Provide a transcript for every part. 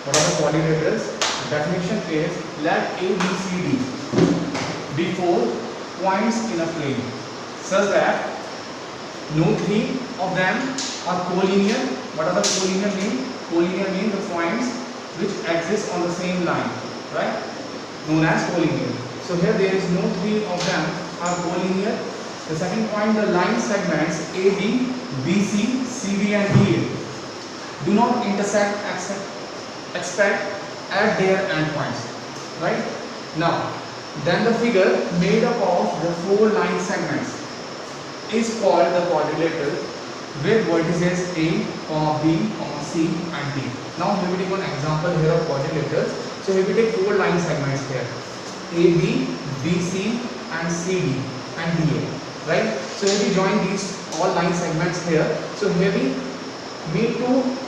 What are the quadrilaterals? Definition is let A, B, C, D be four points in a plane such that no three of them are collinear. What are the collinear mean? Collinear mean the points which exist on the same line, right? Known as collinear. So here there is no three of them are collinear. The second point, the line segments AB, BC, CD and DA do not intersect except at their endpoints, right? Now, then the figure made up of the four line segments is called the quadrilateral with vertices A, B, C and D. Now here we take one example here of quadrilaterals. So here we take four line segments here, AB, BC and CD and DA, right? So here we join these all line segments here. So here we meet to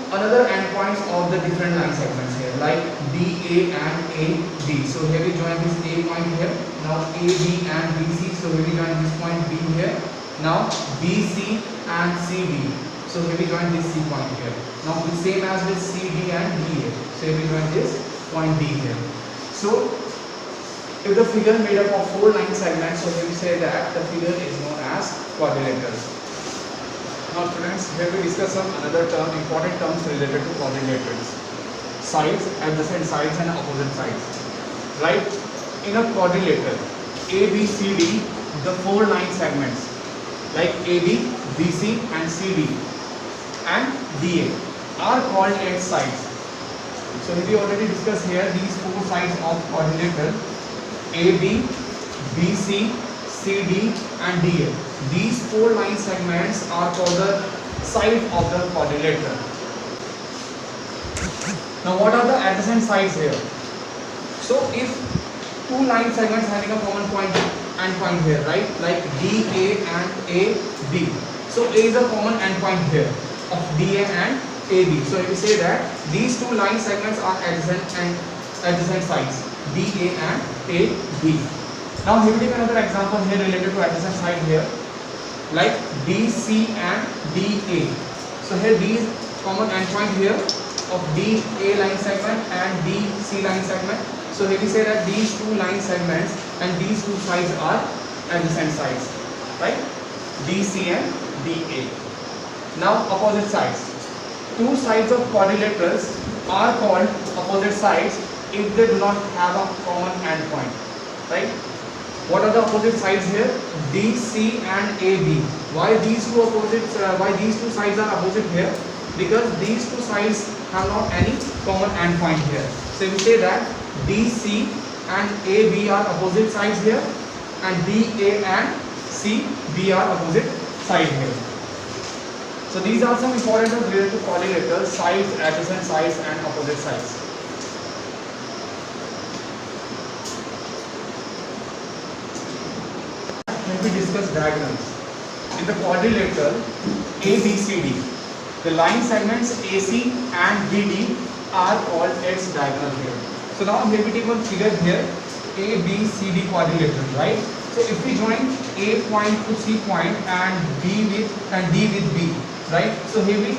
another endpoints of the different line segments here, like DA and AD. So here we join this A point here. Now AB and BC. So here we join this point B here. Now BC and CD. So here we join this C point here. Now the same as with CD and DA. So here we join this point D here. So if the figure made up of four line segments, so here we say that the figure is known as quadrilaterals. Now students, here we discuss some another term, important terms related to quadrilaterals. Sides, adjacent sides and opposite sides. Right? In a quadrilateral, ABCD, the four line segments like AB, BC and CD and DA are called its sides. So we already discussed here these four sides of quadrilateral, AB, BC, CD and DA. These four line segments are called the side of the quadrilateral. Now what are the adjacent sides here? So if two line segments having a common point endpoint here, right? Like DA and AB. So A is a common endpoint here of DA and AB. So if we say that these two line segments are adjacent sides, DA and AB. Now here we take another example here related to adjacent side here, like DC and DA. So here these common endpoint here of DA line segment and DC line segment. So here we say that these two line segments and these two sides are adjacent sides, right? DC and DA. Now opposite sides. Two sides of quadrilaterals are called opposite sides if they do not have a common endpoint, right? What are the opposite sides here? DC and AB. Why these two sides are opposite here? Because these two sides have not any common endpoint here. So we say that DC and AB are opposite sides here, and DA and CB are opposite sides here. So these are some important terms related to quadrilaterals: sides, adjacent sides, and opposite sides. When we discuss diagonals in the quadrilateral ABCD, the line segments AC and BD are called its diagonal here. So now here we take one figure here, ABCD quadrilateral, right? So if we join A point to C point and D with B, right? So here we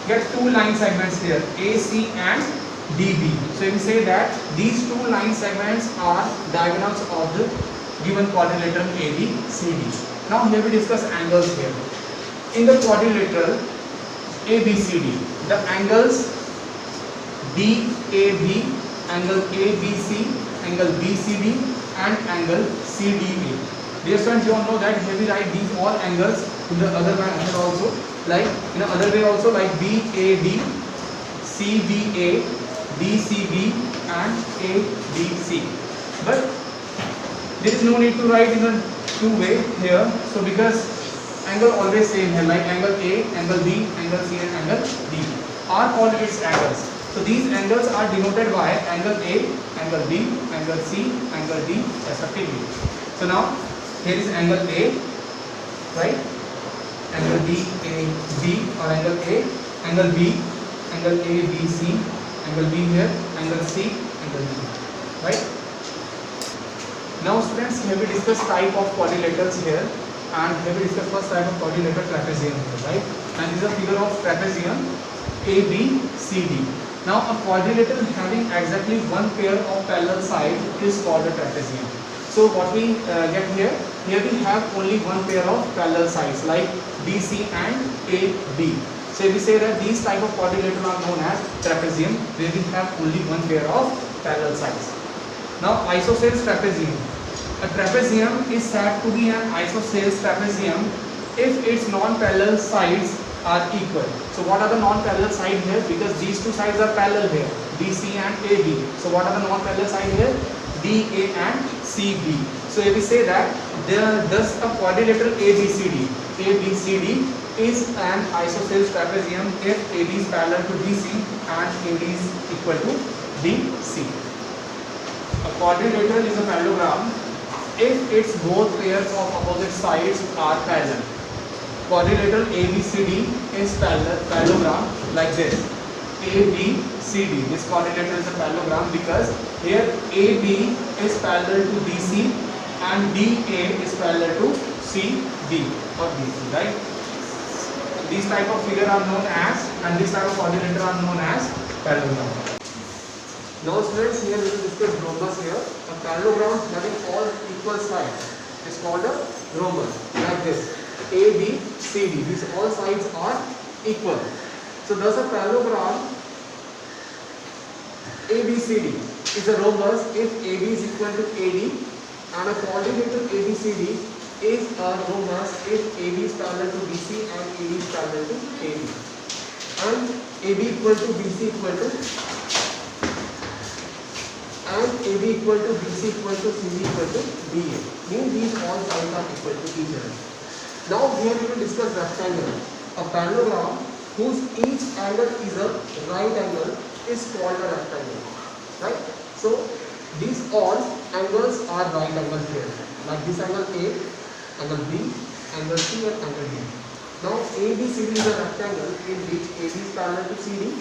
get two line segments here, AC and DB. So if we say that these two line segments are diagonals of the given quadrilateral ABCD. Now here we discuss angles here. In the quadrilateral ABCD, the angles DAB, angle ABC, angle BCD and angle CDA. Dear students, you all know that here we write these all angles in the other method also, like in another way also, like BAD, CBA, DCB and ABC. But there is no need to write in a two-way here. So because angle always same here, like angle A, angle B, angle C and angle D are called its angles. So these angles are denoted by angle A, angle B, angle C, angle D respectively. So now here is angle A, right? Angle B, A, B, or angle A, angle B, angle A, B, C, angle B here, angle C, angle D, right? Now students, here we discuss type of quadrilaterals here, and here we discuss first type of quadrilateral trapezium here, right? And this is a figure of trapezium ABCD. Now a quadrilateral having exactly one pair of parallel sides is called a trapezium. So what we get here, here we have only one pair of parallel sides like BC and AB. So we say that these type of quadrilateral are known as trapezium, where we have only one pair of parallel sides. Now isosceles trapezium. A trapezium is said to be an isosceles trapezium if its non-parallel sides are equal. So what are the non-parallel sides here? Because these two sides are parallel here, BC and AB. So what are the non-parallel sides here? DA and CB. So if we say that thus a quadrilateral ABCD is an isosceles trapezium if AB is parallel to BC and AD is equal to BC. A quadrilateral is a parallelogram if its both pairs of opposite sides are parallel. Quadrilateral ABCD is parallelogram like this. ABCD. This quadrilateral is a parallelogram because here AB is parallel to BC and DA is parallel to CD or BC, right? These type of figure are known as, and this type of quadrilateral are known as parallelogram. Now students, here we will discuss rhombus here. A parallelogram having all equal sides is called a rhombus, like this. A, B, C, D. These all sides are equal. So thus a parallelogram ABCD is a rhombus if AB is equal to AD, and a quadrilateral ABCD is a rhombus if AB is parallel to BC and AD is parallel to AD. And AB equal to BC equal to AB equal to BC equal to CD equal to DA. Means these all sides are equal to each other. Now here we will discuss rectangle. A parallelogram whose each angle is a right angle is called a rectangle. Right? So these all angles are right angles here. Like this angle A, angle B, angle C and angle D. Now ABCD is a rectangle in which AB is parallel to CD,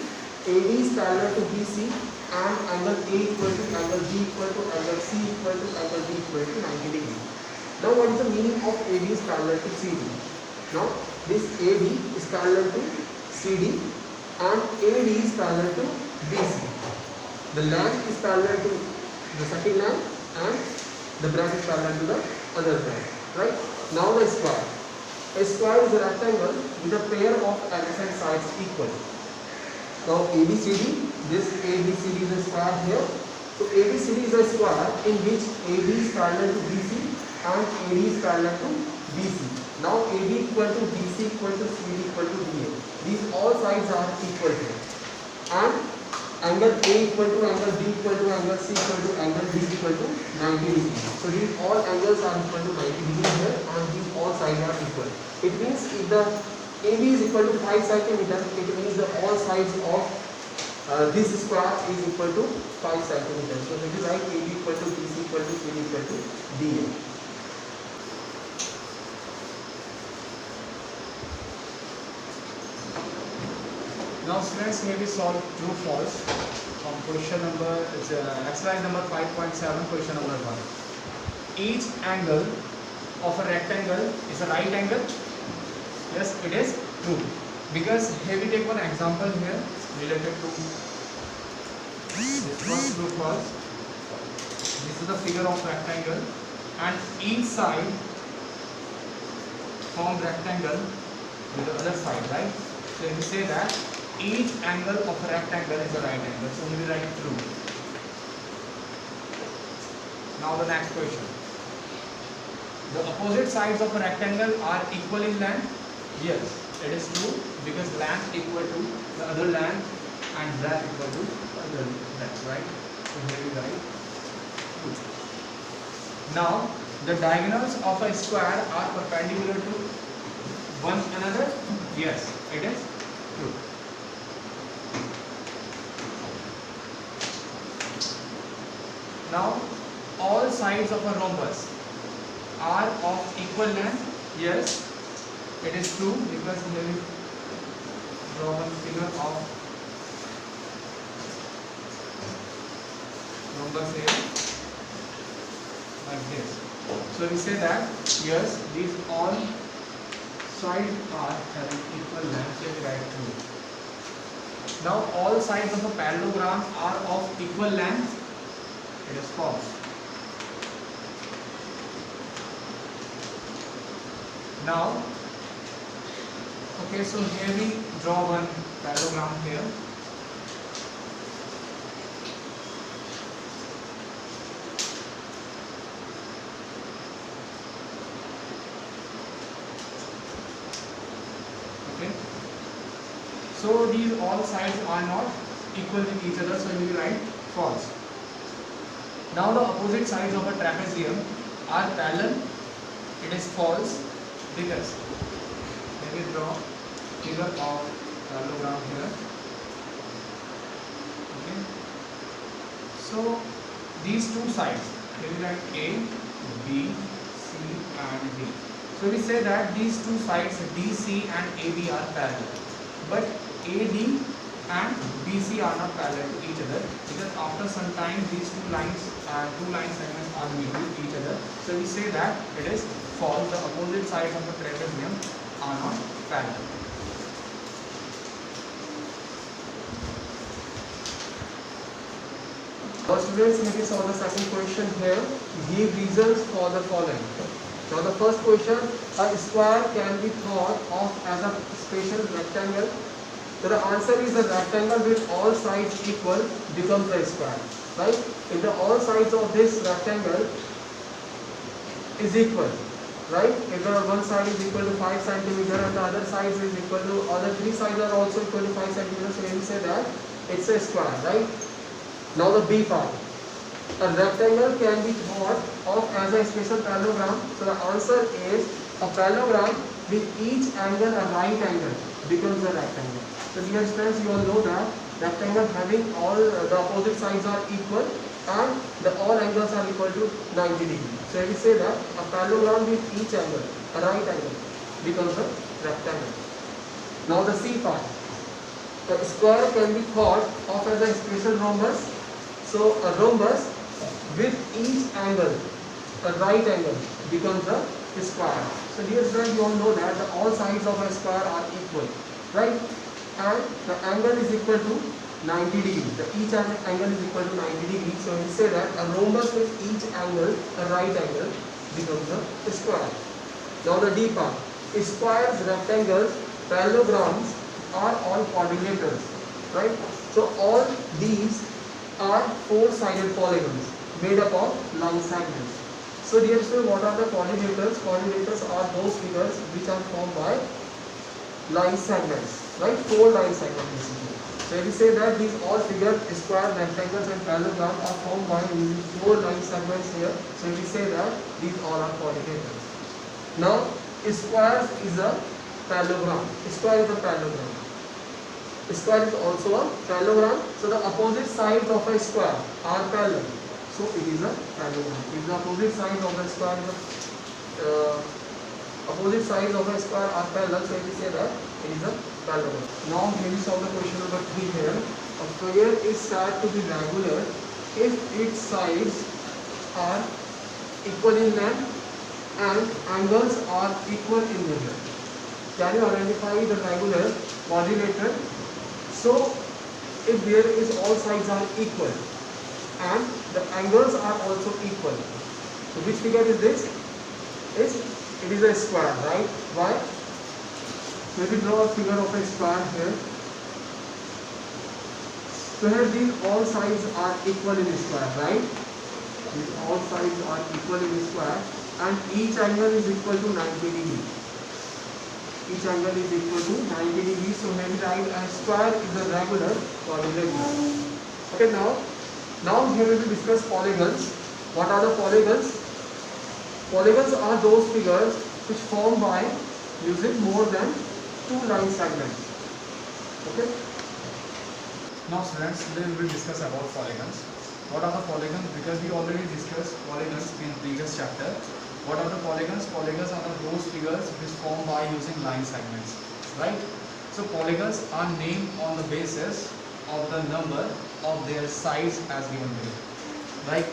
AD is parallel to BC, and angle A equal to angle B equal to angle C equal to angle D equal to 90 degrees. Now what is the meaning of AB is parallel to CD? Now this AB is parallel to CD and AD is parallel to BC. The line is parallel to the second line and the branch is parallel to the other branch. Right? Now the square. A square is a rectangle with a pair of adjacent sides equal. Now ABCD, this ABCD is a square here. So ABCD is a square in which AB is parallel to BC and AD is parallel to BC. Now AB equal to BC equal to CD equal to DA. These all sides are equal here. And angle A equal to angle B equal to angle C equal to angle D equal to 90 degrees. So these all angles are equal to 90 degrees here and these all sides are equal. It means if the AB is equal to 5 cm, it means the all sides of this square is equal to 5 cm. So it is like AB equal to BC equal to CD equal to DA. Now students, here we solve true false from question number, exercise number 5.7, question number 1. Each angle of a rectangle is a right angle. Yes, it is true. Because here we take one example here related to this one, true false. This is the figure of rectangle and each side form rectangle with the other side, right? So if we say that each angle of a rectangle is a right angle, so we will write true. Now the next question. The opposite sides of a rectangle are equal in length. Yes, it is true because length equal to the other length and breadth equal to other breadth, right? So here we write true. Now the diagonals of a square are perpendicular to one another. Yes, it is true. Now all sides of a rhombus are of equal length. Yes, it is true because here we draw one figure of rhombus here like this. So we say that yes, these all sides are having equal length. So we write true. Now all sides of a parallelogram are of equal length. It is false. Now, okay, so here we draw one parallelogram here. Okay. So these all sides are not equal with each other, so we will write false. Now the opposite sides of a trapezium are parallel. It is false because let me draw figure of parallelogram here. Okay. So these two sides, here we write A, B, C and D. So we say that these two sides DC and AB are parallel, but AD and BC are not parallel to each other because after some time these two line segments are meeting each other. So we say that it is false. The opposite sides of the trapezium are not parallel. Now students, let me solve the second question here. Give reasons for the following. Now the first question, a square can be thought of as a special rectangle. So the answer is the rectangle with all sides equal becomes a square, right? If the all sides of this rectangle is equal, right? If the one side is equal to 5 centimeter and the other side is equal to, other three sides are also equal to 5 centimeters, so we say that it's a square, right? Now the B part. A rectangle can be thought of as a special parallelogram. So the answer is a parallelogram with each angle a right angle becomes a rectangle. So dear friends, you all know that rectangle having all the opposite sides are equal and the all angles are equal to 90 degrees. So we say that a parallelogram with each angle, a right angle, becomes a rectangle. Now the C part. The square can be thought of as a special rhombus. So a rhombus with each angle, a right angle, becomes a square. So dear friends, you all know that all sides of a square are equal, right? And the angle is equal to 90 degrees. Each angle is equal to 90 degrees. So we say that a rhombus with each angle, a right angle, becomes a square. Now the D part. Squares, rectangles, parallelograms are all quadrilaters, right? So all these are four-sided polygons made up of line segments. So dear students, what are the quadrilaters? Quadrilaters are those figures which are formed by line segments, right? Four line segments basically. So if we say that these all figures, square, rectangles and parallelogram are formed by using four line segments here. So if we say that these all are quadrilaters. Now square is a parallelogram. Square is a parallelogram. Square is also a parallelogram. So the opposite sides of a square are parallel. So it is a parallelogram. If the opposite sides of a square is opposite sides of a square are parallel, so we say that it is a parallelogram. Now here we solve the question number 3 here. A figure is said to be regular if its sides are equal in length and angles are equal in measure. Can you identify the regular quadrilateral? So if there is all sides are equal and the angles are also equal, so which figure is this? It is a square, right? Why? So if we draw a figure of a square here, so here these all sides are equal in a square, right? These all sides are equal in a square and each angle is equal to 90 degrees. Each angle is equal to 90 degrees. So maybe write a square is a regular quadrilateral. Okay, now here we will discuss polygons. What are the polygons? Polygons are those figures which form by using more than two line segments. Okay. Now students, today we will discuss about polygons. What are the polygons? Because we already discussed polygons in previous chapter. What are the polygons? Polygons are those figures which form by using line segments, right? So polygons are named on the basis of the number of their sides as given below. Like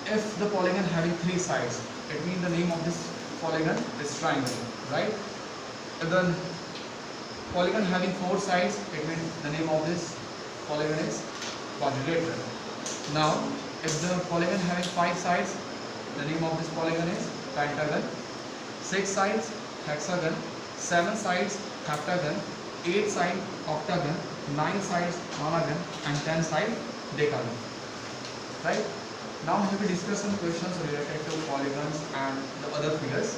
if the polygon having three sides, it means the name of this polygon is triangle, right? If the polygon having four sides, it means the name of this polygon is quadrilateral. Now, if the polygon having 5 sides, the name of this polygon is pentagon. 6 sides, hexagon. 7 sides, heptagon. 8 sides, octagon. 9 sides, nonagon, and 10 sides, decagon. Right? Now we will discuss some questions related to polygons and the other figures.